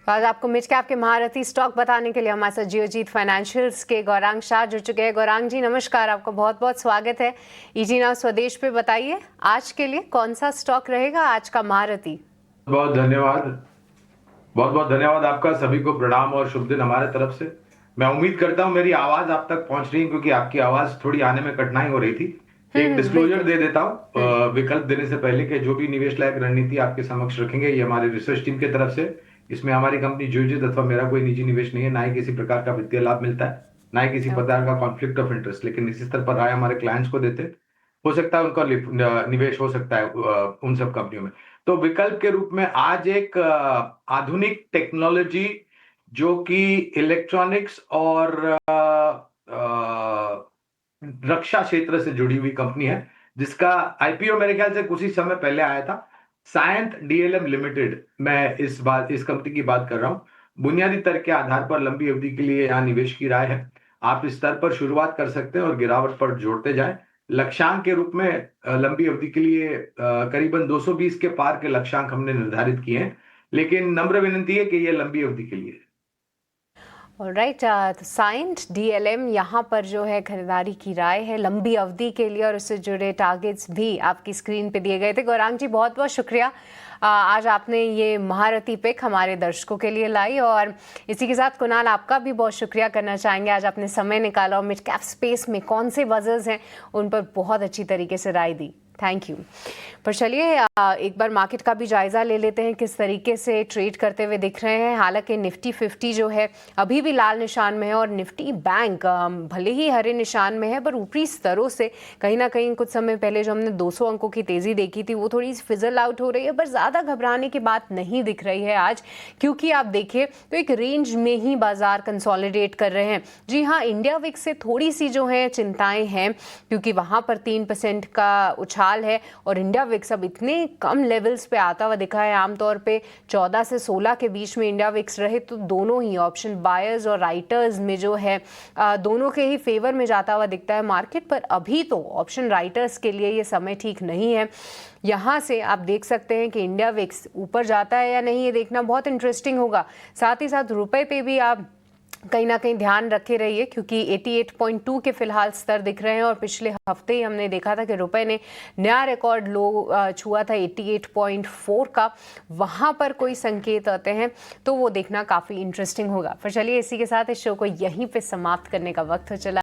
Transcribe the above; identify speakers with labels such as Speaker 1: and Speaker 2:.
Speaker 1: तो आज आपको मिड कैप के महारथी स्टॉक बताने के लिए हमारे साथ जियोजीत फाइनेंशियल्स के गौरांग शाह जुड़ चुके हैं। गौरांग जी नमस्कार, आपका बहुत बहुत स्वागत है ईजी नाउ स्वदेश पे। बताइए आज के लिए कौन सा स्टॉक रहेगा आज का महारथी?
Speaker 2: बहुत धन्यवाद। बहुत बहुत धन्यवाद आपका। सभी को प्रणाम और शुभ दिन हमारे तरफ से। मैं उम्मीद करता हूं मेरी आवाज आप तक पहुंच रही है, क्योंकि आपकी आवाज थोड़ी आने में कठिनाई हो रही थी। एक डिस्क्लोजर
Speaker 1: बिल्कुल।
Speaker 2: दे देता हूं विकल्प देने से पहले कि जो भी निवेश लायक रणनीति आपके समक्ष रखेंगे ये हमारे रिसर्च टीम की तरफ से। इसमें हमारी कंपनी जियोजीत अथवा मेरा कोई निजी निवेश नहीं है, ना ही किसी प्रकार का वित्तीय लाभ मिलता है, ना ही किसी प्रकार
Speaker 1: ओके।
Speaker 2: का कॉन्फ्लिक्ट ऑफ इंटरेस्ट। लेकिन इसी स्तर पर राय हमारे क्लाइंट्स को देते हो सकता है उनका निवेश हो सकता है उन सब कंपनियों में। तो विकल्प के रूप में आज एक आधुनिक टेक्नोलॉजी जो कि इलेक्ट्रॉनिक्स और रक्षा क्षेत्र से जुड़ी हुई कंपनी है, जिसका आईपीओ मेरे ख्याल से कुछ ही समय पहले आया था। सायंत डीएलएम लिमिटेड, मैं इस कंपनी की बात कर रहा हूं। बुनियादी तर्क के आधार पर लंबी अवधि के लिए यहाँ निवेश की राय है। आप इस स्तर पर शुरुआत कर सकते हैं और गिरावट पर जोड़ते जाएं। लक्ष्यांक के रूप में लंबी अवधि के लिए करीबन 220 के पार के लक्ष्यांक हमने निर्धारित किए हैं, लेकिन नम्र विनती है कि ये लंबी अवधि के लिए।
Speaker 1: ऑलराइट, तो साइंट डीएलएम यहाँ पर जो है खरीदारी की राय है लंबी अवधि के लिए, और उससे जुड़े टारगेट्स भी आपकी स्क्रीन पे दिए गए थे। गौरांग जी बहुत बहुत शुक्रिया, आज आपने ये महारथी पिक हमारे दर्शकों के लिए लाई। और इसी के साथ कुणाल आपका भी बहुत शुक्रिया करना चाहेंगे, आज आपने समय निकाला और मिड कैप स्पेस में कौन से बजर्स हैं उन पर बहुत अच्छी तरीके से राय दी। Thank you. पर चलिए एक बार मार्केट का भी जायजा ले लेते हैं किस तरीके से ट्रेड करते हुए दिख रहे हैं। हालांकि निफ्टी 50 जो है अभी भी लाल निशान में है, और निफ्टी बैंक भले ही हरे निशान में है, पर ऊपरी स्तरों से कहीं ना कहीं कुछ समय पहले जो हमने 200 अंकों की तेजी देखी थी वो थोड़ी फिजल आउट हो रही है। पर ज़्यादा घबराने की बात नहीं दिख रही है आज, क्योंकि आप देखिए तो एक रेंज में ही बाजार कंसोलिडेट कर रहे हैं। जी हाँ, इंडिया विक्स से थोड़ी सी जो है चिंताएं हैं, क्योंकि वहाँ पर 3% का उछाल है, और इंडिया विक्स अब इतने कम लेवल्स पे आता हुआ दिखा है। आमतौर पे 14 से 16 के बीच में इंडिया विक्स रहे तो दोनों ही ऑप्शन बायर्स और राइटर्स में जो है दोनों के ही फेवर में जाता हुआ दिखता है मार्केट। पर अभी तो ऑप्शन राइटर्स के लिए ये समय ठीक नहीं है। यहाँ से आप देख सकते हैं कि इंडिया विक्स ऊपर जाता है या नहीं, ये देखना बहुत इंटरेस्टिंग होगा। साथ ही साथ रुपए पे भी आप कहीं ना कहीं ध्यान रखे रहिए, क्योंकि 88.2 के फिलहाल स्तर दिख रहे हैं, और पिछले हफ्ते ही हमने देखा था कि रुपए ने नया रिकॉर्ड लो छुआ था 88.4 का। वहां पर कोई संकेत आते हैं तो वो देखना काफ़ी इंटरेस्टिंग होगा। फिर चलिए इसी के साथ इस शो को यहीं पे समाप्त करने का वक्त हो चला।